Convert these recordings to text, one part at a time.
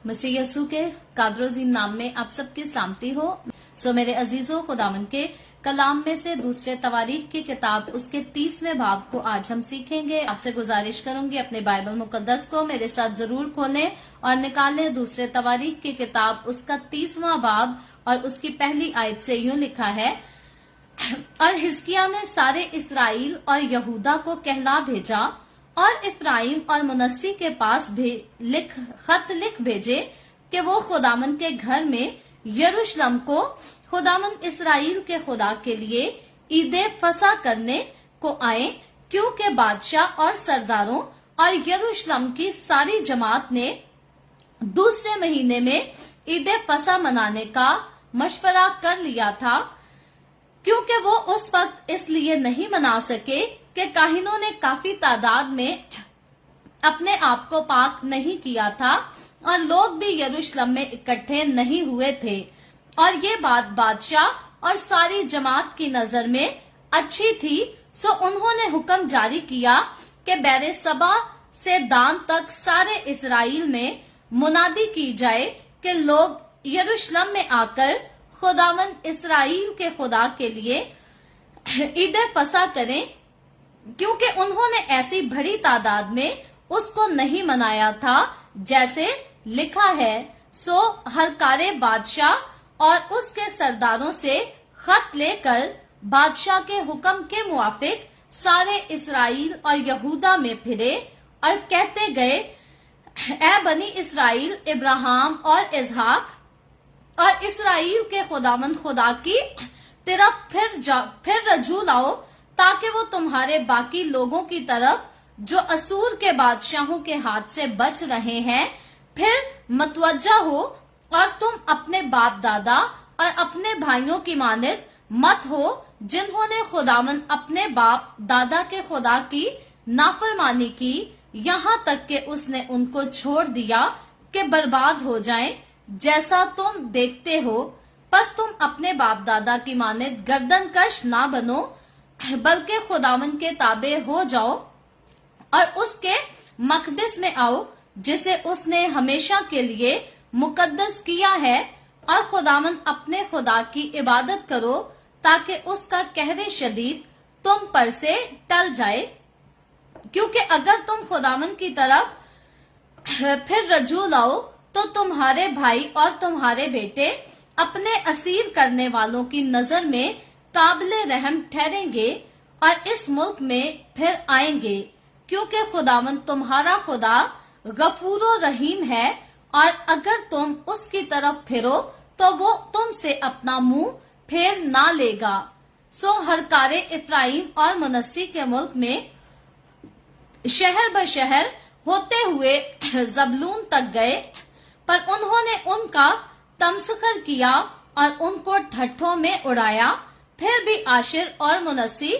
मसीह यसू के कादर अजीम नाम में आप सबकी सलामती हो। मेरे अजीजों, खुदावन के कलाम में से दूसरे तवारीख की किताब उसके 30वें बाब को आज हम सीखेंगे। आपसे गुजारिश करूंगी अपने बाइबल मुकद्दस को मेरे साथ जरूर खोलें और निकालें। दूसरे तवारीख की किताब उसका 30वां बाब और उसकी पहली आयत से यूं लिखा है, और हिजकिय्याह ने सारे इसराइल और यहूदा को कहला भेजा और इफ्राइम और मुनस्सी के पास खत लिख भेजे कि वो खुदावन के घर में यरूशलेम को खुदावन इसराइल के खुदा के लिए ईदे फसा करने को आए, क्योंकि बादशाह और सरदारों और यरूशलेम की सारी जमात ने दूसरे महीने में ईदे फसा मनाने का मशवरा कर लिया था, क्योंकि वो उस वक्त इसलिए नहीं मना सके कि काहिनों ने काफी तादाद में अपने आप को पाक नहीं किया था और लोग भी यरूशलेम में इकट्ठे नहीं हुए थे। और ये बात बादशाह और सारी जमात की नजर में अच्छी थी, सो उन्होंने हुक्म जारी किया कि बैरे सबा से दान तक सारे इसराइल में मुनादी की जाए कि लोग यरूशलेम में आकर खुदावन इसराइल के खुदा के लिए ईदे फसा करें, क्योंकि उन्होंने ऐसी बड़ी तादाद में उसको नहीं मनाया था जैसे लिखा है। सो हरकारे बादशाह और उसके सरदारों से खत लेकर बादशाह के हुक्म के मुआफिक सारे इसराइल और यहूदा में फिरे और कहते गए, ए बनी इसराइल, इब्राहिम और इसहाक और इसराइल के खुदावंद खुदा की तरफ फिर रजू लाओ, ताकि वो तुम्हारे बाकी लोगों की तरफ जो असूर के बादशाहों के हाथ से बच रहे हैं फिर मतवज्जा हो, और तुम अपने बाप दादा और अपने भाइयों की मानद मत हो, जिन्होंने खुदावन अपने बाप दादा के खुदा की नाफरमानी की, यहाँ तक कि उसने उनको छोड़ दिया कि बर्बाद हो जाएं, जैसा तुम देखते हो। बस तुम अपने बाप दादा की मानद गर्दन कश ना बनो, बल्कि खुदावन के ताबे हो जाओ और उसके मकदस में आओ, जिसे उसने हमेशा के लिए मुकद्दस किया है, और खुदावन अपने खुदा की इबादत करो, ताकि उसका कहरे शदीद तुम पर से टल जाए। क्योंकि अगर तुम खुदावन की तरफ फिर रजू लाओ तो तुम्हारे भाई और तुम्हारे बेटे अपने असीर करने वालों की नजर में काबिले रहम ठहरेंगे और इस मुल्क में फिर आएंगे, क्योंकि खुदावन तुम्हारा खुदा गफूरो रहीम है, और अगर तुम उसकी तरफ फिरो तो वो तुमसे अपना मुंह फेर ना लेगा। सो हरकारे इफ्राइम और मुनस्सी के मुल्क में शहर ब शहर होते हुए जबलून तक गए, पर उन्होंने उनका तमस्खर किया और उनको ठट्ठों में उड़ाया। फिर भी आशिर और मुनस्सी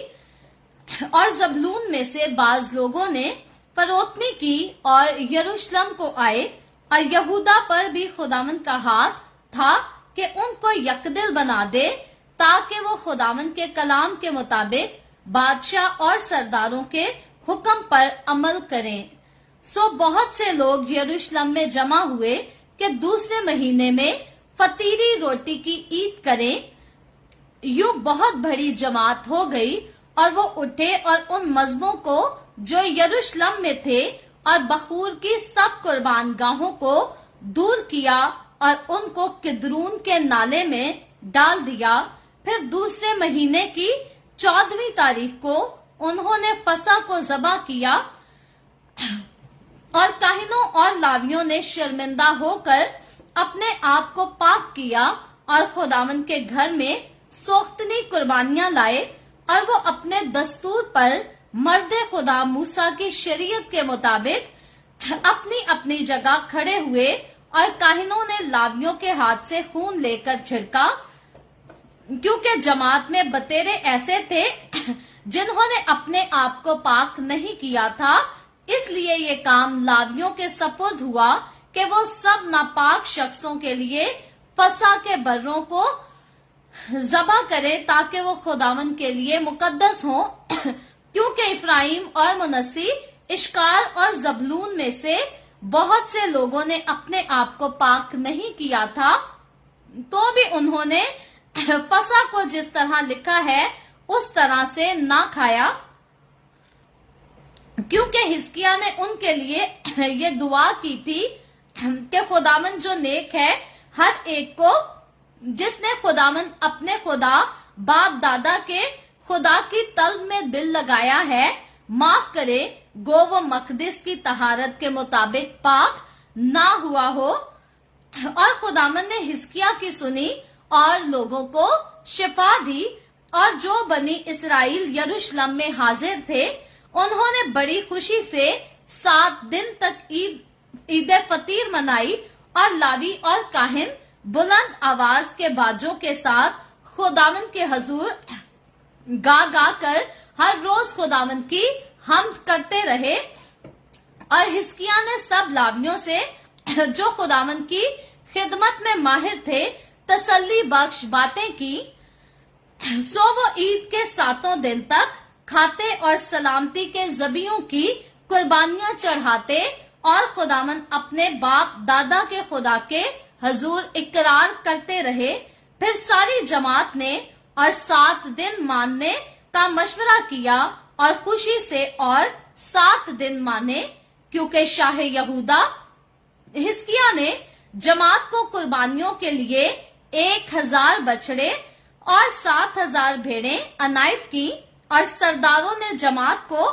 और जबलून में से बाज लोगों ने फरोतनी की और यरूशलेम को आए, और यहूदा पर भी खुदावन का हाथ था कि उनको यकदिल बना दे, ताकि वो खुदावन के कलाम के मुताबिक बादशाह और सरदारों के हुक्म पर अमल करें। सो बहुत से लोग यरूशलेम में जमा हुए कि दूसरे महीने में फतीरी रोटी की ईद करें। यूं बहुत बड़ी जमात हो गई, और वो उठे और उन मजबों को जो यरूशलेम में थे और बखूर की सब कुर्बान गाहों को दूर किया और उनको किद्रून के नाले में डाल दिया। फिर दूसरे महीने की 14वीं तारीख को उन्होंने फसा को ज़बा किया, और काहिनों और लावियों ने शर्मिंदा होकर अपने आप को पाक किया और खुदावन के घर में सोख्तनी कुर्बानियां लाए, और वो अपने दस्तूर पर मर्दे खुदा मूसा की शरीयत के मुताबिक अपनी अपनी जगह खड़े हुए, और काहिनों ने लावियों के हाथ से खून लेकर छिड़का, क्योंकि जमात में बतेरे ऐसे थे जिन्होंने अपने आप को पाक नहीं किया था। इसलिए ये काम लावियों के सपुर्द हुआ कि वो सब नापाक शख्सों के लिए फसा के बर्रों को ज़बा करे, ताकि वो खुदावन के लिए मुकद्दस हों, क्योंकि इफ्राइम और मुनस्सी इश्कार और जबलून में से बहुत से लोगों ने अपने आप को पाक नहीं किया था, तो भी उन्होंने फसा को जिस तरह लिखा है उस तरह से ना खाया, क्योंकि हिजकिय्याह ने उनके लिए ये दुआ की थी कि खुदावंद जो नेक है, हर एक को जिसने खुदावंद अपने खुदा बाप दादा के खुदा की तलब में दिल लगाया है, माफ करे, गो वो मकदिस की तहारत के मुताबिक पाक ना हुआ हो। और खुदावंद ने हिजकिय्याह की सुनी और लोगों को शिफा दी, और जो बनी इसराइल यरूशलेम में हाजिर थे उन्होंने बड़ी खुशी से 7 दिन तक ईद फतीर मनाई, और लावी और काहिन बुलंद आवाज के बाजों के साथ खुदावंद के हजूर गा गा कर हर रोज खुदावंद की हम करते रहे। और हिजकिय्याह ने सब लावियों से जो खुदावंद की खिदमत में माहिर थे तसल्ली बख्श बातें की। सो वो ईद के 7 दिन तक खाते और सलामती के ज़बियों की कुर्बानियां चढ़ाते, और खुदावंद अपने बाप दादा के खुदा के हजूर इकरार करते रहे। फिर सारी जमात ने और 7 दिन मानने का मशवरा किया और खुशी से और 7 दिन माने, क्योंकि शाह यहूदा हिजकिय्याह ने जमात को कुर्बानियों के लिए 1000 बछड़े और 7000 भेड़ें अनायत की, और सरदारों ने जमात को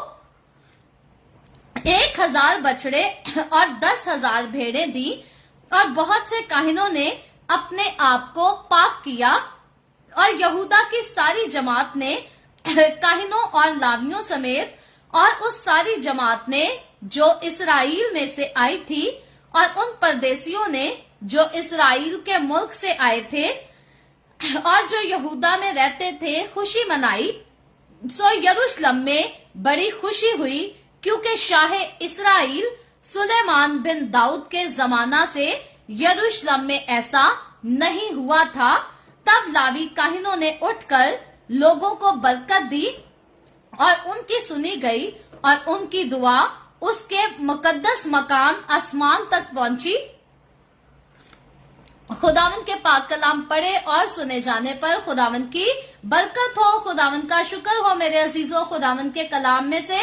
1000 बछड़े और 10,000 भेड़ें दी, और बहुत से काहिनों ने अपने आप को पाक किया। और यहूदा की सारी जमात ने काहिनों और लावियों समेत, और उस सारी जमात ने जो इसराइल में से आई थी, और उन परदेसियों ने जो इसराइल के मुल्क से आए थे और जो यहूदा में रहते थे, खुशी मनाई। सो यरूशलेम में बड़ी खुशी हुई, क्योंकि शाह इसराइल सुलेमान बिन दाऊद के जमाना से यरूशलेम में ऐसा नहीं हुआ था। तब लावी काहिनों ने उठकर लोगों को बरकत दी, और उनकी सुनी गई, और उनकी दुआ उसके मुकद्दस मकान आसमान तक पहुंची। खुदावंद के पाक कलाम पढ़े और सुने जाने पर खुदावंद की बरकत हो। खुदावंद का शुक्र हो मेरे अजीजों। खुदावंद के कलाम में से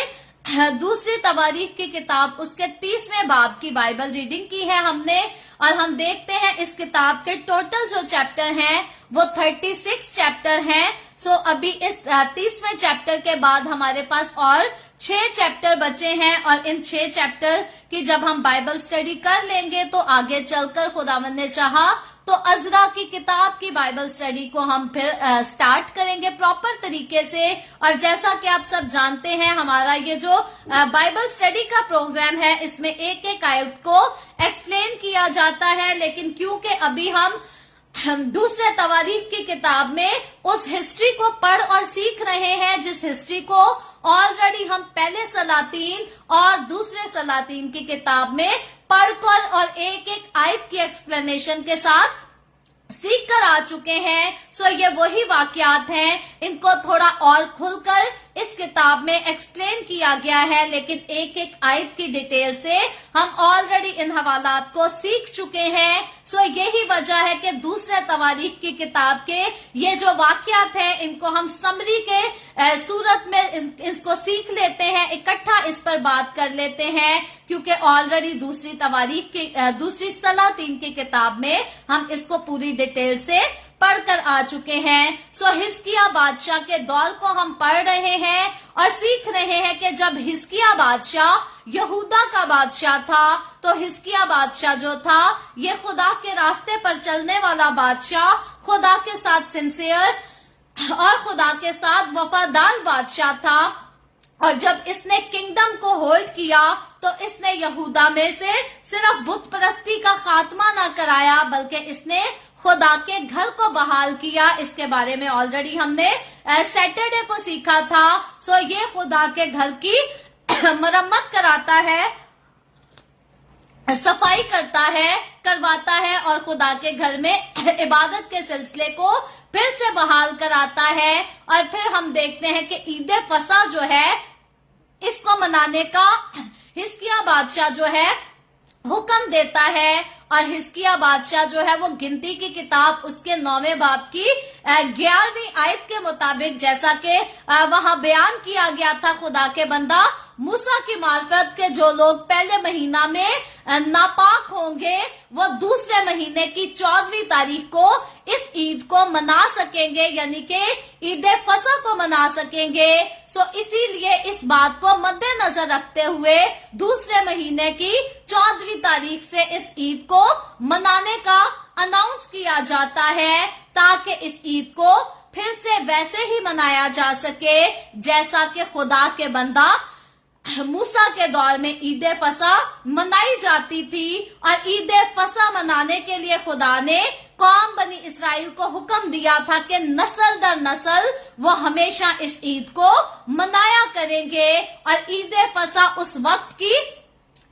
दूसरी तवारीख की किताब उसके 30वें बाब की बाइबल रीडिंग की है हमने, और हम देखते हैं इस किताब के टोटल जो चैप्टर हैं वो 36 चैप्टर हैं। सो अभी इस 30वें चैप्टर के बाद हमारे पास और 6 चैप्टर बचे हैं, और इन 6 चैप्टर की जब हम बाइबल स्टडी कर लेंगे तो आगे चलकर खुदावंद ने चाहा तो अज़रा की किताब की बाइबल स्टडी को हम फिर स्टार्ट करेंगे प्रॉपर तरीके से। और जैसा कि आप सब जानते हैं, हमारा ये जो बाइबल स्टडी का प्रोग्राम है इसमें एक एक आयत को एक्सप्लेन किया जाता है, लेकिन क्योंकि अभी हम दूसरे तवारीख की किताब में उस हिस्ट्री को पढ़ और सीख रहे हैं, जिस हिस्ट्री को ऑलरेडी हम पहले सलातीन और दूसरे सलातीन की किताब में पढ़कर और एक एक आयत की एक्सप्लेनेशन के साथ सीख कर आ चुके हैं। सो ये वही वाकयात हैं, इनको थोड़ा और खुलकर इस किताब में एक्सप्लेन किया गया है, लेकिन एक एक आयत की डिटेल से हम ऑलरेडी इन हवालात को सीख चुके हैं। सो यही वजह है कि दूसरे तवारीख की किताब के ये जो वाकयात हैं इनको हम समरी के सूरत में इसको सीख लेते हैं, इकट्ठा इस पर बात कर लेते हैं, क्योंकि ऑलरेडी दूसरी तवारीख की दूसरी सलातीन की किताब में हम इसको पूरी डिटेल से पढ़कर आ चुके हैं। सो हिजकिय्याह बादशाह के दौर को हम पढ़ रहे हैं और सीख रहे हैं कि जब हिजकिय्याह बादशाह यहूदा का बादशाह था, तो हिजकिय्याह बादशाह जो था ये खुदा के रास्ते पर चलने वाला बादशाह, खुदा के साथ सिंसियर और खुदा के साथ वफादार बादशाह था। और जब इसने किंगडम को होल्ड किया तो इसने यहूदा में से सिर्फ बुत परस्ती का खात्मा ना कराया, बल्कि इसने खुदा के घर को बहाल किया। इसके बारे में ऑलरेडी हमने सैटरडे को सीखा था। सो ये खुदा के घर की मरम्मत कराता है, सफाई करता है, करवाता है, और खुदा के घर में इबादत के सिलसिले को फिर से बहाल कराता है। और फिर हम देखते हैं कि ईद फसा जो है इसको मनाने का हिजकिय्याह बादशाह जो है हुक्म देता है। और हिजकिय्याह बादशाह जो है वो गिनती की किताब उसके 9वें बाब की 11वीं आयत के मुताबिक, जैसा कि वहां बयान किया गया था, खुदा के बंदा मूसा की मार्फत के जो लोग पहले महीना में नापाक होंगे वो दूसरे महीने की 14वीं तारीख को इस ईद को मना सकेंगे, यानी कि ईद फसह को मना सकेंगे। सो इसीलिए इस बात को मद्देनजर रखते हुए दूसरे महीने की 14वीं तारीख से इस ईद को मनाने का अनाउंस किया जाता है, ताकि इस ईद को फिर से वैसे ही मनाया जा सके जैसा कि खुदा के बंदा मूसा के दौर में ईद फसह मनाई जाती थी। और ईद फसह मनाने के लिए खुदा ने कौम बनी इसराइल को हुक्म दिया था कि नस्ल दर नस्ल वो हमेशा इस ईद को मनाया करेंगे। और ईद फसह उस वक्त की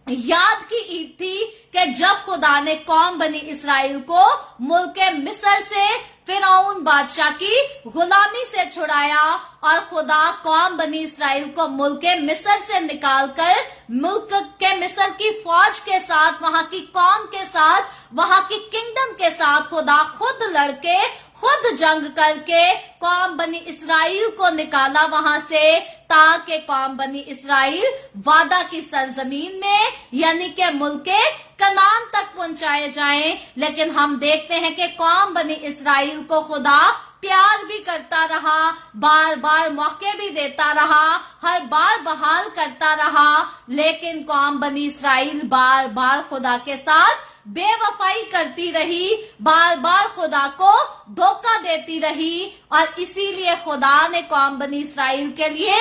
याद की ईद थी कि जब खुदा ने कौम बनी इसराइल को मुल्क मिस्र से फिरौन बादशाह की गुलामी से छुड़ाया, और खुदा कौम बनी इसराइल को मुल्क मिस्र से निकालकर मुल्क के मिस्र की फौज के साथ, वहां की कौम के साथ, वहां की किंगडम के साथ खुदा खुद लड़के खुद जंग करके कौम बनी इसराइल को निकाला वहां से, ताकि कौम बनी इसराइल वादा की सरजमीन में यानी कि मुल्क कनान तक पहुंचाए जाएं। लेकिन हम देखते हैं कि कौम बनी इसराइल को खुदा प्यार भी करता रहा, बार बार मौके भी देता रहा, हर बार बहाल करता रहा, लेकिन कौम बनी इसराइल बार बार खुदा के साथ बेवफाई करती रही, बार बार खुदा को धोखा देती रही। और इसीलिए खुदा ने कौम बनी इसराइल के लिए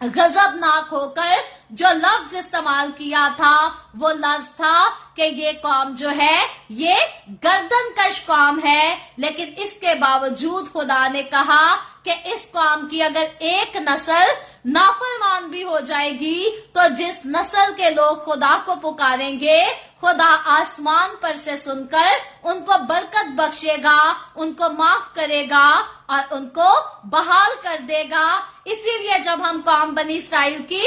गजबनाक होकर जो लफ्ज इस्तेमाल किया था वो लफ्ज था कि ये कौम जो है ये गर्दनकश कौम है। लेकिन इसके बावजूद खुदा ने कहा कि इस कौम की अगर एक नस्ल नाफरमान भी हो जाएगी तो जिस नस्ल के लोग खुदा को पुकारेंगे खुदा आसमान पर से सुनकर उनको बरकत बख्शेगा, उनको माफ करेगा और उनको बहाल कर देगा। इसीलिए जब हम कौम बनी इसराइल की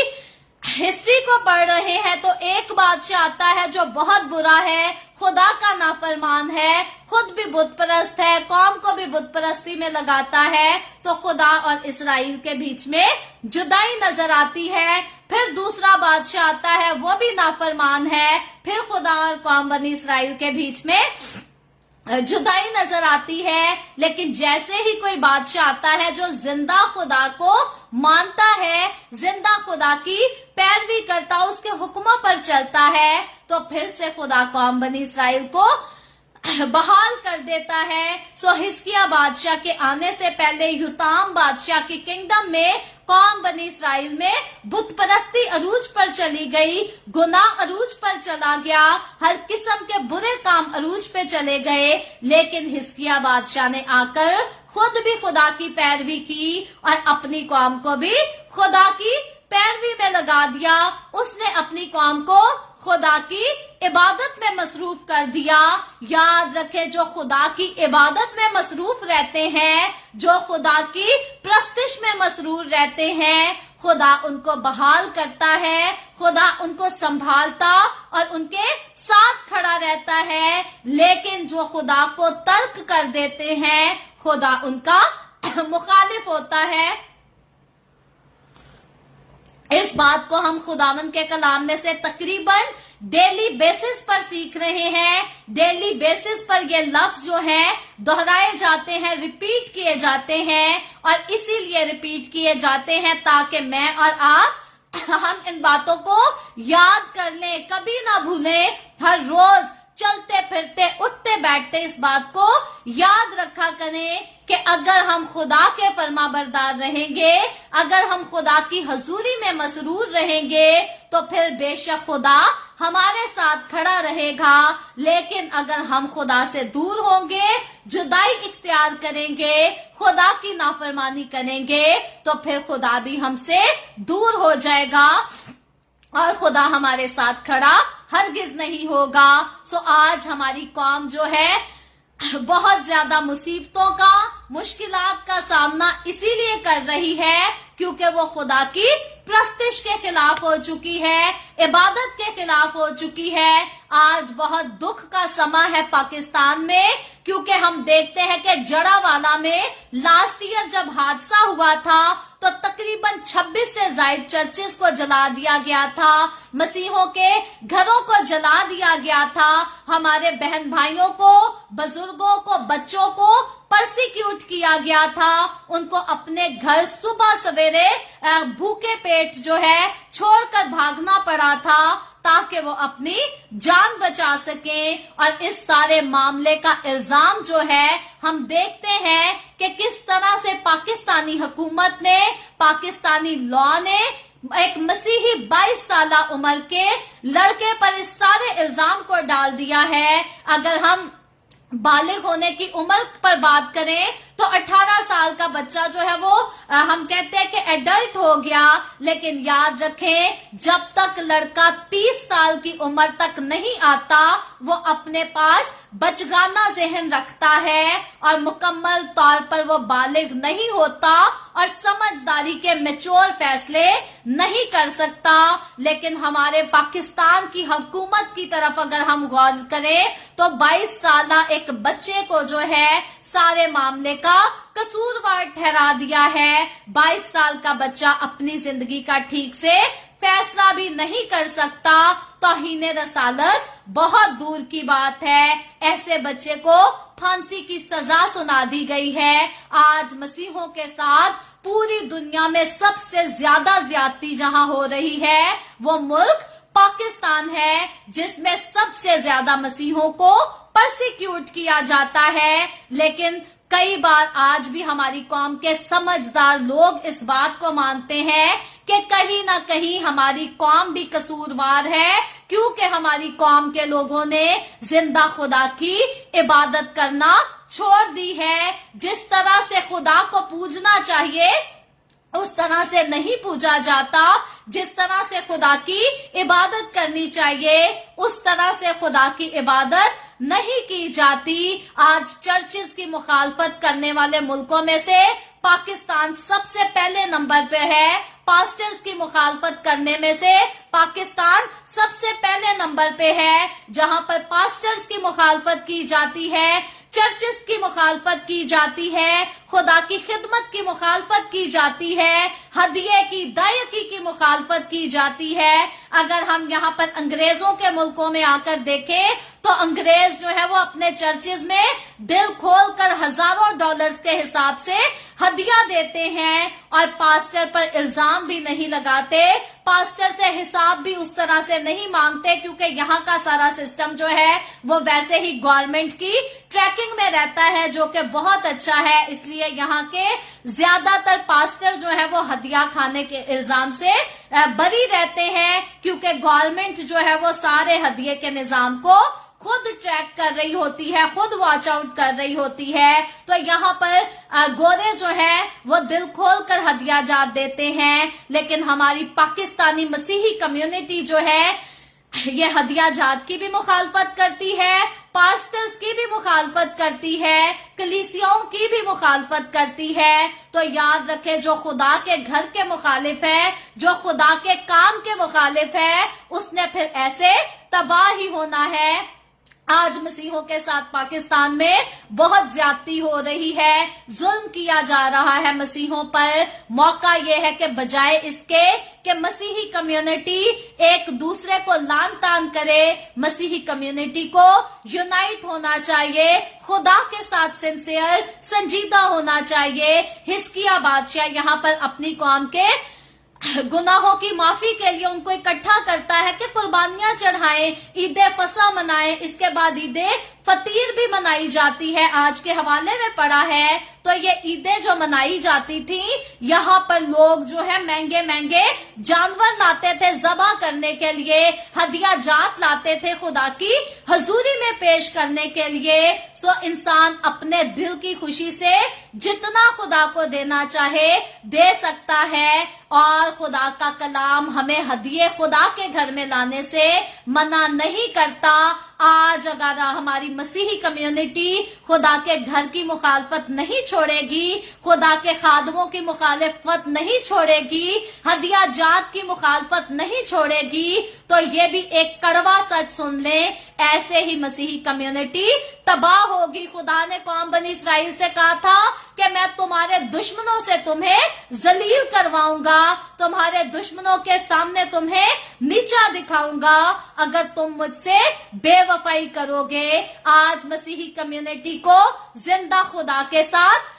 हिस्ट्री को पढ़ रहे हैं तो एक बादशाह आता है जो बहुत बुरा है, खुदा का नाफरमान है, खुद भी बुत परस्त है, कौम को भी बुत परस्ती में लगाता है। तो खुदा और इसराइल के बीच में जुदाई नजर आती है। फिर दूसरा बादशाह आता है, वो भी नाफरमान है, फिर खुदा और कौम बनी इसराइल के बीच में जुदाई नजर आती है। लेकिन जैसे ही कोई बादशाह आता है जो जिंदा खुदा को मानता है, जिंदा खुदा की पैरवी करता, उसके हुक्मों पर चलता है, तो फिर से खुदा कौम बनी इसराइल को बहाल कर देता है। सो हिजकिय्याह बादशाह के आने से पहले योताम बादशाह की किंगडम में कौम बनी इसराइल में बुत परस्ती अरूज पर चली गई, गुनाह अरूज पर चला गया, हर किस्म के बुरे काम अरूज पे चले गए। लेकिन हिजकिय्याह बादशाह ने आकर खुद भी खुदा की पैरवी की और अपनी कौम को भी खुदा की पैरवी में लगा दिया। उसने अपनी कौम को खुदा की इबादत में मसरूफ कर दिया। याद रखे, जो खुदा की इबादत में मसरूफ रहते हैं, जो खुदा की प्रस्तिश में मसरूर रहते हैं, खुदा उनको बहाल करता है, खुदा उनको संभालता और उनके साथ खड़ा रहता है। लेकिन जो खुदा को तर्क कर देते हैं, खुदा उनका मुखालिफ होता है। इस बात को हम खुदावंद के कलाम में से तकरीबन डेली बेसिस पर सीख रहे हैं। डेली बेसिस पर ये लफ्ज जो है दोहराए जाते हैं, रिपीट किए जाते हैं, और इसीलिए रिपीट किए जाते हैं ताकि मैं और आप हम इन बातों को याद कर लें, कभी ना भूलें। हर रोज चलते फिरते उठते बैठते इस बात को याद रखा करें कि अगर हम खुदा के फरमाबरदार रहेंगे, अगर हम खुदा की हजूरी में मसरूर रहेंगे, तो फिर बेशक खुदा हमारे साथ खड़ा रहेगा। लेकिन अगर हम खुदा से दूर होंगे, जुदाई इख्तियार करेंगे, खुदा की नाफरमानी करेंगे, तो फिर खुदा भी हमसे दूर हो जाएगा और खुदा हमारे साथ खड़ा हरगिज नहीं होगा। सो आज हमारी कौम जो है बहुत ज्यादा मुसीबतों का, मुश्किलात का सामना इसीलिए कर रही है क्योंकि वो खुदा की प्रस्तिश के खिलाफ हो चुकी है। इबादत के खिलाफ हो चुकी है। आज बहुत दुख का समय है पाकिस्तान में, क्योंकि हम देखते हैं कि जड़ावाला में लास्ट ईयर जब हादसा हुआ था तो तकरीबन 26 से ज्यादा चर्चेस को जला दिया गया था, मसीहों के घरों को जला दिया गया था, हमारे बहन भाइयों को, बुजुर्गों को, बच्चों को परसिक्यूट किया गया था, उनको अपने घर सुबह सवेरे भूखे पेट जो है छोड़कर भागना पड़ा था ताकि वो अपनी जान बचा सकें। और इस सारे मामले का इल्जाम जो है हम देखते हैं कि किस तरह से पाकिस्तानी हुकूमत ने, पाकिस्तानी लॉ ने एक मसीही 22 साल उम्र के लड़के पर इस सारे इल्जाम को डाल दिया है। अगर हम बालिग होने की उम्र पर बात करें तो 18 साल का बच्चा जो है वो हम कहते हैं कि एडल्ट हो गया, लेकिन याद रखें जब तक लड़का 30 साल की उम्र तक नहीं आता वो अपने पास बचगाना जहन रखता है और मुकम्मल तौर पर वो बालिग नहीं होता और समझदारी के मैच्योर फैसले नहीं कर सकता। लेकिन हमारे पाकिस्तान की हुकूमत की तरफ अगर हम गौर करें तो 22 साल एक बच्चे को जो है सारे मामले का कसूरवार ठहरा दिया है। 22 साल का बच्चा अपनी जिंदगी का ठीक से फैसला भी नहीं कर सकता। तौहीन रसालत बहुत दूर की बात है, ऐसे बच्चे को फांसी की सजा सुना दी गई है। आज मसीहों के साथ पूरी दुनिया में सबसे ज्यादा ज्यादती जहां हो रही है वो मुल्क पाकिस्तान है, जिसमें सबसे ज्यादा मसीहों को परसिक्यूट किया जाता है। लेकिन कई बार आज भी हमारी कौम के समझदार लोग इस बात को मानते हैं कि कहीं ना कहीं हमारी कौम भी कसूरवार है, क्योंकि हमारी कौम के लोगों ने जिंदा खुदा की इबादत करना छोड़ दी है। जिस तरह से खुदा को पूजना चाहिए उस तरह से नहीं पूजा जाता, जिस तरह से खुदा की इबादत करनी चाहिए उस तरह से खुदा की इबादत नहीं की जाती। आज चर्चेस की मुखालफत करने वाले मुल्कों में से पाकिस्तान सबसे पहले नंबर पे है। पास्टर्स की मुखालफत करने में से पाकिस्तान सबसे पहले नंबर पे है, जहां पर पास्टर्स की मुखालफत की जाती है, चर्चेस की मुखालफत की जाती है, खुदा की खिदमत की मुखालफत की जाती है, हदिये की दायकी की मुखालफत की जाती है। अगर हम यहाँ पर अंग्रेजों के मुल्कों में आकर देखें तो अंग्रेज जो है वो अपने चर्चेस में दिल खोलकर हजारों डॉलर्स के हिसाब से हदिया देते हैं और पास्टर पर इल्जाम भी नहीं लगाते, पास्टर से हिसाब भी उस तरह से नहीं मांगते, क्योंकि यहाँ का सारा सिस्टम जो है वो वैसे ही गवर्नमेंट की ट्रैकिंग में रहता है, जो कि बहुत अच्छा है। इसलिए यहाँ के ज्यादातर पास्टर जो है वो हदिया खाने के इल्जाम से बरी रहते हैं, क्योंकि गवर्नमेंट जो है वो सारे हदिये के निजाम को खुद ट्रैक कर रही होती है, खुद वॉच आउट कर रही होती है। तो यहाँ पर गोरे जो है वो दिल खोल कर हदिया जात देते हैं, लेकिन हमारी पाकिस्तानी मसीही कम्युनिटी जो है ये हदिया जात की भी मुखालफत करती है, पास्टर्स की भी मुखालफत करती है, कलीसियाओं की भी मुखालफत करती है। तो याद रखें, जो खुदा के घर के मुखालिफ है, जो खुदा के काम के मुखालिफ है, उसने फिर ऐसे तबाह ही होना है। आज मसीहों के साथ पाकिस्तान में बहुत ज्यादती हो रही है, जुल्म किया जा रहा है मसीहों पर। मौका ये है कि बजाय इसके कि मसीही कम्युनिटी एक दूसरे को लान तान करे, मसीही कम्युनिटी को यूनाइट होना चाहिए, खुदा के साथ सिंसियर संजीदा होना चाहिए। हिजकिय्याह बादशाह यहाँ पर अपनी कौम के गुनाहों की माफी के लिए उनको इकट्ठा करता है कि कुर्बानियां चढ़ाएं, ईदे फसा मनाएं, इसके बाद ईदे फतीर भी मनाई जाती है। आज के हवाले में पड़ा है तो ये ईदें जो मनाई जाती थी, यहाँ पर लोग जो है महंगे महंगे जानवर लाते थे ज़बह करने के लिए, हदिया जात लाते थे खुदा की हजूरी में पेश करने के लिए। सो इंसान अपने दिल की खुशी से जितना खुदा को देना चाहे दे सकता है, और खुदा का कलाम हमें हदिये खुदा के घर में लाने से मना नहीं करता। आज अगर हमारी मसीही कम्युनिटी खुदा के घर की मुखालफत नहीं छोड़ेगी, खुदा के खादमों की मुखालफत नहीं छोड़ेगी, हदिया जात की मुखालफत नहीं छोड़ेगी, तो ये भी एक कड़वा सच सुन ले, ऐसे ही मसीही कम्युनिटी तबाह होगी। खुदा ने कौम बनी इसराइल से कहा था कि मैं तुम्हारे दुश्मनों से तुम्हें जलील करवाऊंगा, तुम्हारे दुश्मनों के सामने तुम्हें नीचा दिखाऊंगा अगर तुम मुझसे बेवफाई करोगे। आज मसीही कम्युनिटी को जिंदा खुदा के साथ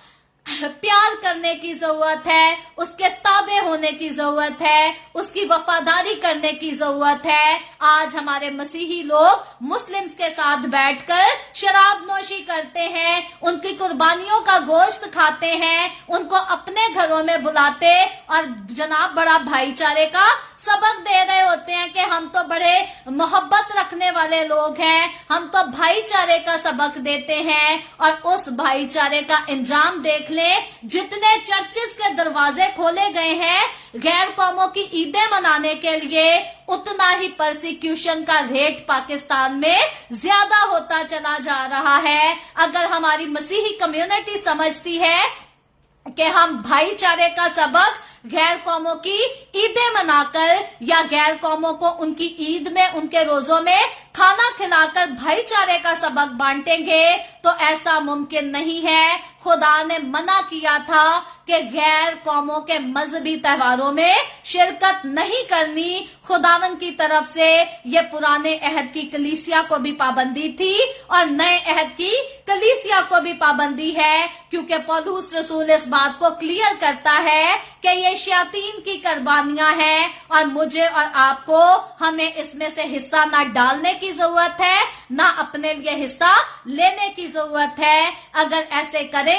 प्यार करने की जरूरत है, उसके ताबे होने की जरूरत है, उसकी वफादारी करने की जरूरत है। आज हमारे मसीही लोग मुस्लिम्स के साथ बैठकर शराब नोशी करते हैं, उनकी कुर्बानियों का गोश्त खाते हैं, उनको अपने घरों में बुलाते और जनाब बड़ा भाईचारे का सबक दे रहे होते हैं कि हम तो बड़े मोहब्बत रखने वाले लोग हैं, हम तो भाईचारे का सबक देते हैं। और उस भाईचारे का इंजाम देख लें, जितने चर्चेस के दरवाजे खोले गए हैं गैर कौमों की ईदें मनाने के लिए, उतना ही परसिक्यूशन का रेट पाकिस्तान में ज्यादा होता चला जा रहा है। अगर हमारी मसीही कम्युनिटी समझती है कि हम भाईचारे का सबक गैर कौमों की ईदें मनाकर या गैर कौमों को उनकी ईद में, उनके रोजों में खाना खिलाकर भाईचारे का सबक बांटेंगे, तो ऐसा मुमकिन नहीं है। खुदा ने मना किया था कि गैर कौमों के मजहबी त्योहारों में शिरकत नहीं करनी। खुदावन की तरफ से ये पुराने अहद की कलीसिया को भी पाबंदी थी और नए अहद की कलीसिया को भी पाबंदी है, क्योंकि पौलुस रसूल इस बात को क्लियर करता है कि ये शयातीन की कुर्बानियां हैं और मुझे और आपको हमें इसमें से हिस्सा ना डालने की जरूरत है, ना अपने लिए हिस्सा लेने की जरूरत है। अगर ऐसे करेंगे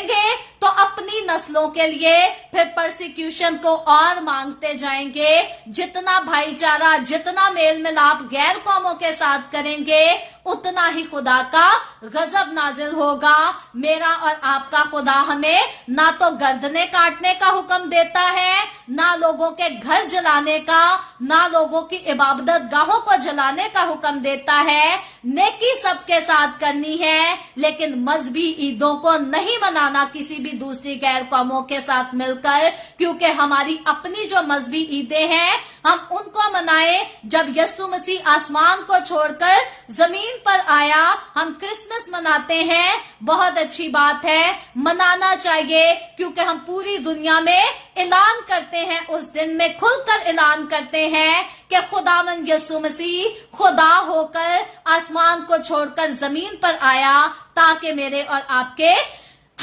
तो अपनी नस्लों के लिए फिर परसिक्यूशन को और मांगते जाएंगे। जितना भाईचारा, जितना मेल मिलाप गैर कौमों के साथ करेंगे, उतना ही खुदा का गजब नाजिल होगा। मेरा और आपका खुदा हमें ना तो गर्दने काटने का हुक्म देता है, ना लोगों के घर जलाने का, ना लोगों की इबादत गाहों को जलाने का हुक्म देता है। नेकी सबके साथ करनी है, लेकिन मजहबी ईदों को नहीं मनाना किसी भी दूसरी गैर कौमों के साथ मिलकर, क्योंकि हमारी अपनी जो मजहबी ईदें हैं हम उनको मनाएं। जब यीशु मसीह आसमान को छोड़कर जमीन पर आया, हम क्रिसमस मनाते हैं, बहुत अच्छी बात है, मनाना चाहिए, क्योंकि हम पूरी दुनिया में ऐलान करते हैं, उस दिन में खुलकर ऐलान करते हैं कि खुदावंद यीशु मसीह खुदा होकर आसमान को छोड़कर जमीन पर आया ताकि मेरे और आपके,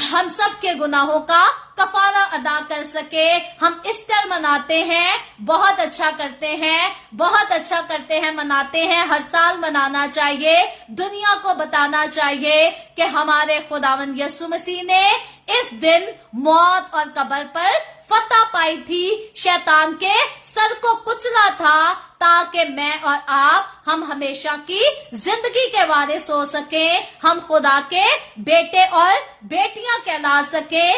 हम सब के गुनाहों का कफारा अदा कर सके। हम ईस्टर मनाते हैं, बहुत अच्छा करते हैं, बहुत अच्छा करते हैं, मनाते हैं, हर साल मनाना चाहिए। दुनिया को बताना चाहिए कि हमारे खुदावंद यीशु मसीह ने इस दिन मौत और कब्र पर फतह पाई थी, शैतान के सर को कुचला था, ताकि मैं और आप हम हमेशा की जिंदगी के वारिस हो सके, हम खुदा के बेटे और बेटियां कहला सके,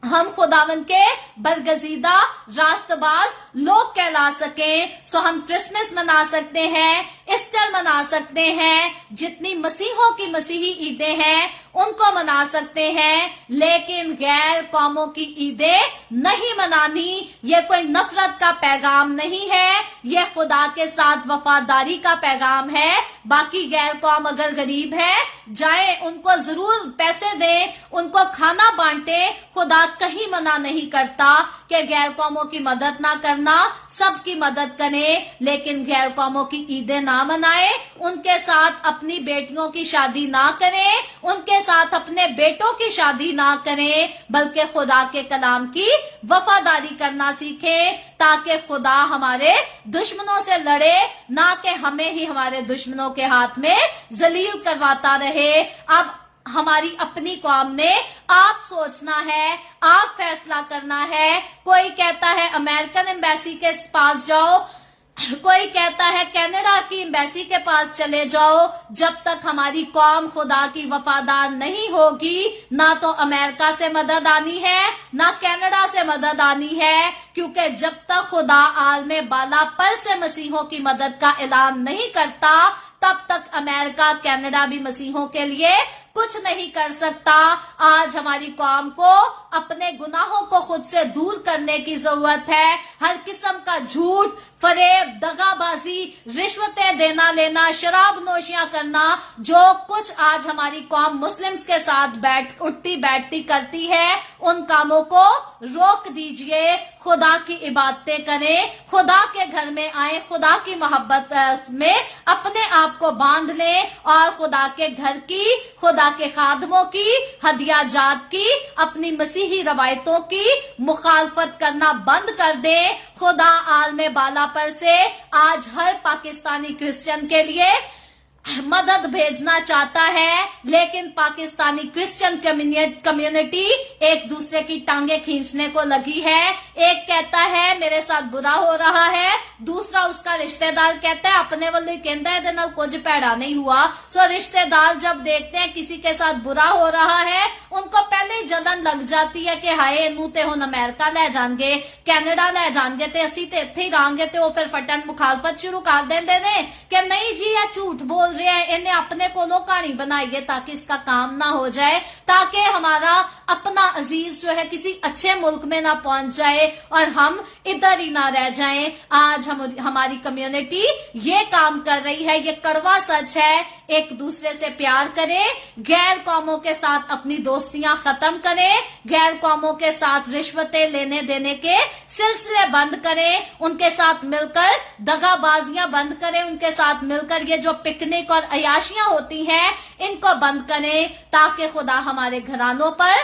हम खुदावन के बरगजीदा रास्तबाज लोग कहला सकें। सो हम क्रिसमस मना सकते हैं, ईस्टर मना सकते हैं, जितनी मसीहों की मसीही ईदें हैं उनको मना सकते हैं, लेकिन गैर कौमों की ईदें नहीं मनानी। ये कोई नफरत का पैगाम नहीं है, ये खुदा के साथ वफादारी का पैगाम है। बाकी गैर कौम अगर गरीब है, जाए उनको जरूर पैसे दें, उनको खाना बांटे। खुदा कहीं मना नहीं करता कि गैर कौमों की मदद ना करना, सबकी मदद करें, लेकिन गैर कौमों की ईदें ना मनाएं, उनके साथ अपनी बेटियों की शादी ना करें, उनके साथ अपने बेटों की शादी ना करें, बल्कि खुदा के कलाम की वफादारी करना सीखें, ताकि खुदा हमारे दुश्मनों से लड़े, ना कि हमें ही हमारे दुश्मनों के हाथ में जलील करवाता रहे। अब हमारी अपनी कौम ने आप सोचना है, आप फैसला करना है। कोई कहता है अमेरिकन एम्बेसी के पास जाओ, कोई कहता है कनाडा की एम्बेसी के पास चले जाओ। जब तक हमारी कौम खुदा की वफादार नहीं होगी, ना तो अमेरिका से मदद आनी है, ना कनाडा से मदद आनी है, क्योंकि जब तक खुदा आलमे बाला पर से मसीहों की मदद का ऐलान नहीं करता, तब तक अमेरिका कनाडा भी मसीहों के लिए कुछ नहीं कर सकता। आज हमारी कौम को अपने गुनाहों को खुद से दूर करने की जरूरत है। हर किस्म का झूठ, फरेब, दगाबाजी, रिश्वतें देना लेना, शराब नोशियां करना, जो कुछ आज हमारी कौम मुस्लिम्स के साथ उठती बैठती करती है, उन कामों को रोक दीजिए। खुदा की इबादतें करें, खुदा के घर में आए, खुदा की मोहब्बत में अपने आप को बांध लें और खुदा के घर की, खुदा के खादमों की, हदिया जात की, अपनी मसीही रवायतों की मुखालफत करना बंद कर दें। खुदा आलमे बाला पर से आज हर पाकिस्तानी क्रिश्चियन के लिए मदद भेजना चाहता है, लेकिन पाकिस्तानी क्रिश्चियन कम्युनिटी एक दूसरे की टांगे खींचने को लगी है। एक कहता है मेरे साथ बुरा हो रहा है, दूसरा उसका रिश्तेदार कहता है अपने वालों कहता है नाल कुछ भैड़ा नहीं हुआ। सो रिश्तेदार जब देखते हैं किसी के साथ बुरा हो रहा है, उनको पहले ही जलन लग जाती है कि हाय इनू ते हुण अमेरिका ले जाएंगे, कैनेडा ले जाएंगे ते असी ते इत्थे ही रहांगे, ते वो फिर फटन मुखालफत शुरू कर देंदे ने कि नहीं जी ये झूठ बोल रहा है, इन्हें अपने कोलों कहानी बनाई है ताकि इसका काम ना हो जाए, ताकि हमारा अपना अजीज जो है किसी अच्छे मुल्क में ना पहुंच जाए और हम इधर ही ना रह जाएं। आज हमारी कम्युनिटी ये काम कर रही है, ये कड़वा सच है। एक दूसरे से प्यार करें, गैर कौमों के साथ अपनी दोस्तियां खत्म करें, गैर कौमों के साथ रिश्वतें लेने देने के सिलसिले बंद करें, उनके साथ मिलकर दगाबाजियां बंद करें, उनके साथ मिलकर ये जो पिकनिक और अयाशियां होती हैं इनको बंद करें, ताकि खुदा हमारे घरानों पर,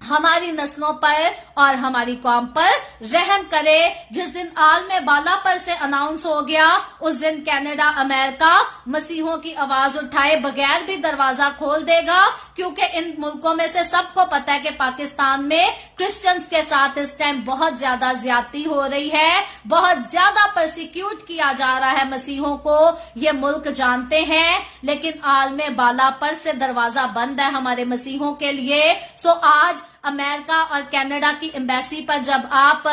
हमारी नस्लों पर और हमारी कौम पर रहम करे। जिस दिन आलमे बाला पर से अनाउंस हो गया, उस दिन कनाडा, अमेरिका मसीहों की आवाज उठाए बगैर भी दरवाजा खोल देगा, क्योंकि इन मुल्कों में से सबको पता है कि पाकिस्तान में क्रिश्चियंस के साथ इस टाइम बहुत ज्यादा ज्यादती हो रही है, बहुत ज्यादा परसिक्यूट किया जा रहा है मसीहों को, ये मुल्क जानते हैं। लेकिन आलमे बाला पर से दरवाजा बंद है हमारे मसीहों के लिए। सो आज अमेरिका और कनाडा की एम्बेसी पर जब आप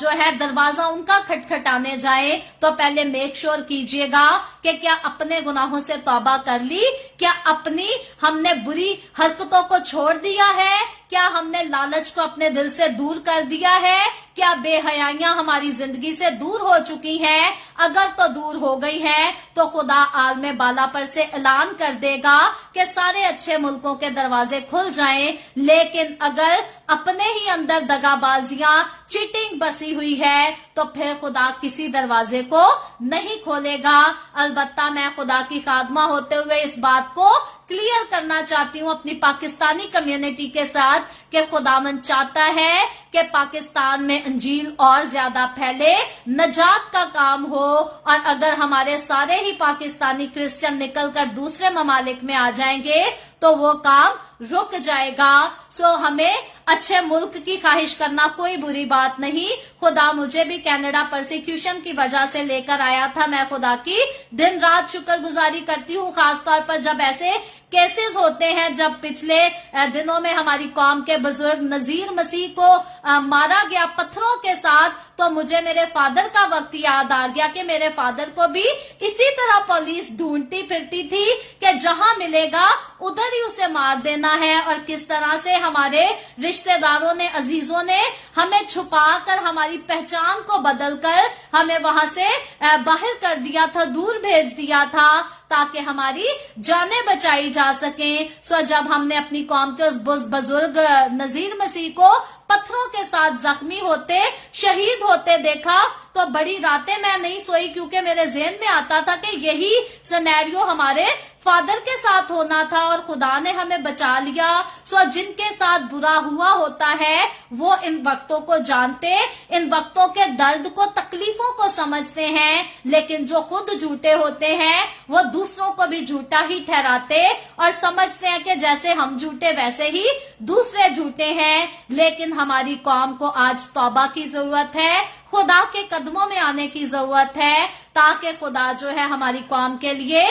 जो है दरवाजा उनका खटखटाने जाए, तो पहले मेक श्योर कीजिएगा कि क्या अपने गुनाहों से तौबा कर ली, क्या अपनी हमने बुरी हरकतों को छोड़ दिया है, क्या हमने लालच को अपने दिल से दूर कर दिया है, क्या बेहयाइयां हमारी जिंदगी से दूर हो चुकी हैं। अगर तो दूर हो गई है तो खुदा आलमे बाला पर से ऐलान कर देगा कि सारे अच्छे मुल्कों के दरवाजे खुल जाएं। लेकिन अगर अपने ही अंदर दगाबाजियां, चीटिंग बसी हुई है, तो फिर खुदा किसी दरवाजे को नहीं खोलेगा। अलबत्ता मैं खुदा की खादमा होते हुए इस बात को क्लियर करना चाहती हूँ अपनी पाकिस्तानी कम्युनिटी के साथ कि खुदावंद चाहता है कि पाकिस्तान में अंजील और ज्यादा फैले, नजात का काम हो, और अगर हमारे सारे ही पाकिस्तानी क्रिश्चियन निकलकर दूसरे ममालिक में आ जाएंगे तो वो काम रुक जाएगा। सो हमें अच्छे मुल्क की ख्वाहिश करना कोई बुरी बात नहीं। खुदा मुझे भी कनाडा परसिक्यूशन की वजह से लेकर आया था। मैं खुदा की दिन रात शुक्रगुजारी करती हूँ, खासतौर पर जब ऐसे केसेस होते हैं, जब पिछले दिनों में हमारी कौम के बुजुर्ग नजीर मसीह को मारा गया पत्थरों के साथ, तो मुझे मेरे फादर का वक्त याद आ गया कि मेरे फादर को भी इसी तरह पुलिस ढूंढती फिरती थी कि जहां मिलेगा उधर ही उसे मार देना है, और किस तरह से हमारे रिश्तेदारों ने, अजीजों ने हमें छुपाकर, हमारी पहचान को बदलकर हमें वहां से बाहर कर दिया था, दूर भेज दिया था, ताकि हमारी जानें बचाई जा सकें। सो जब हमने अपनी कौम के उस बुजुर्ग नजीर मसीह को पत्थरों के साथ जख्मी होते, शहीद होते देखा, तो बड़ी रातें मैं नहीं सोई, क्योंकि मेरे ज़हन में आता था कि यही सिनेरियो हमारे फादर के साथ होना था और खुदा ने हमें बचा लिया। सो जिनके साथ बुरा हुआ होता है वो इन वक्तों को जानते, इन वक्तों के दर्द को, तकलीफों को समझते हैं, लेकिन जो खुद झूठे होते हैं वो दूसरों को भी झूठा ही ठहराते और समझते हैं कि जैसे हम झूठे वैसे ही दूसरे झूठे हैं। लेकिन हमारी कौम को आज तौबा की जरूरत है, खुदा के कदमों में आने की जरूरत है, ताकि खुदा जो है हमारी कौम के लिए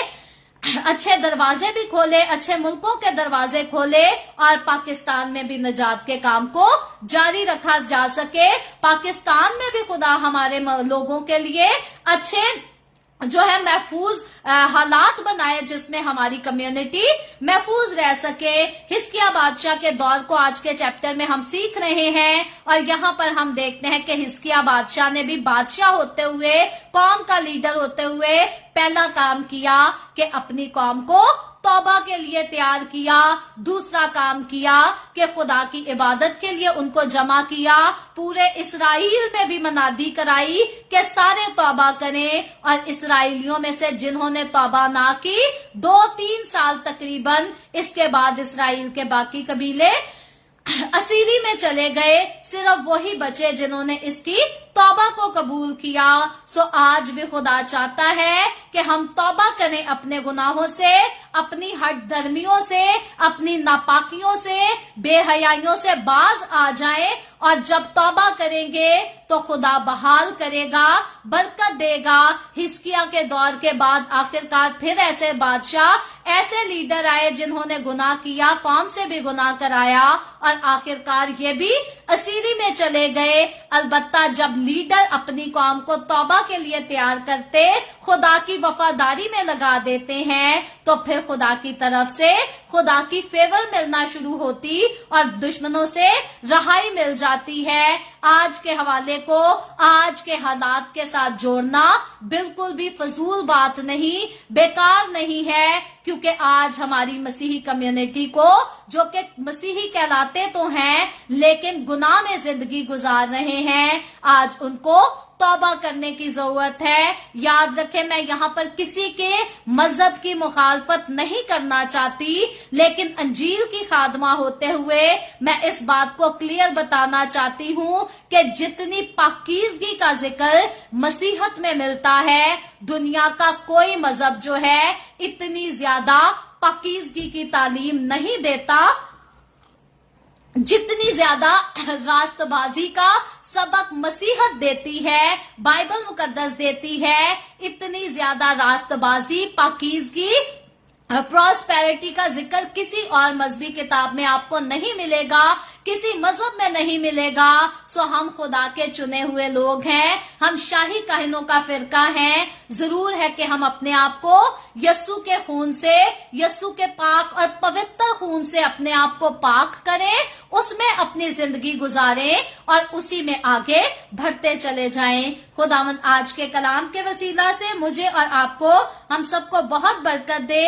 अच्छे दरवाजे भी खोले, अच्छे मुल्कों के दरवाजे खोले, और पाकिस्तान में भी निजात के काम को जारी रखा जा सके। पाकिस्तान में भी खुदा हमारे लोगों के लिए अच्छे जो है महफूज हालात बनाए जिसमें हमारी कम्युनिटी महफूज रह सके। हिजकिय्याह बादशाह के दौर को आज के चैप्टर में हम सीख रहे हैं और यहाँ पर हम देखते हैं कि हिजकिय्याह बादशाह ने भी बादशाह होते हुए, कौम का लीडर होते हुए पहला काम किया कि अपनी कौम को तौबा के लिए तैयार किया। दूसरा काम किया कि खुदा की इबादत के लिए उनको जमा किया। पूरे इसराइल में भी मनादी कराई कि सारे तौबा करें, और इसराइलियों में से जिन्होंने तौबा ना की 2-3 साल तकरीबन इसके बाद इसराइल के बाकी कबीले असीरी में चले गए। सिर्फ वही बचे जिन्होंने इसकी तौबा को कबूल किया। सो आज भी खुदा चाहता है कि हम तौबा करें अपने गुनाहों से, अपनी हट धर्मियों से, अपनी नापाकियों से, बेहयाइयों से बाज आ जाएं, और जब तौबा करेंगे तो खुदा बहाल करेगा, बरकत देगा। हिजकिय्याह के दौर के बाद आखिरकार फिर ऐसे बादशाह, ऐसे लीडर आए जिन्होंने गुनाह किया, कौम से भी गुनाह कराया, और आखिरकार ये भी असीरी में चले गए। अलबत्ता जब लीडर अपनी कौम को तौबा के लिए तैयार करते, खुदा की वफादारी में लगा देते हैं, तो फिर खुदा की तरफ से खुदा की फेवर मिलना शुरू होती और दुश्मनों से रहाई मिल जाती है। आज के हवाले को आज के हालात के साथ जोड़ना बिल्कुल भी फजूल बात नहीं, बेकार नहीं है, क्योंकि आज हमारी मसीही कम्युनिटी को, जो कि मसीही कहलाते तो हैं लेकिन गुनाह में जिंदगी गुजार रहे हैं, आज उनको तौबा करने की जरूरत है। याद रखें, मैं यहाँ पर किसी के मजहब की मुखालफत नहीं करना चाहती, लेकिन अंजील की खादमा होते हुए मैं इस बात को क्लियर बताना चाहती हूँ कि जितनी पाकीज़गी का जिक्र मसीहत में मिलता है, दुनिया का कोई मजहब जो है इतनी ज्यादा पाकीज़गी की तालीम नहीं देता, जितनी ज्यादा रास्तबाजी का सबक मसीहत देती है, बाइबल मुकद्दस देती है। इतनी ज्यादा रास्तबाजी, पाकीज़गी, प्रॉस्पेरिटी का जिक्र किसी और मजहबी किताब में आपको नहीं मिलेगा, किसी मजहब में नहीं मिलेगा। सो हम खुदा के चुने हुए लोग हैं, हम शाही काहिनों का फिरका हैं। जरूर है कि हम अपने आप को यस्सु के खून से, यस्सु के पाक और पवित्र खून से अपने आप को पाक करें, उसमें अपनी जिंदगी गुजारें और उसी में आगे बढ़ते चले जाएं। खुदावंद आज के कलाम के वसीला से मुझे और आपको, हम सबको बहुत बरकत दे।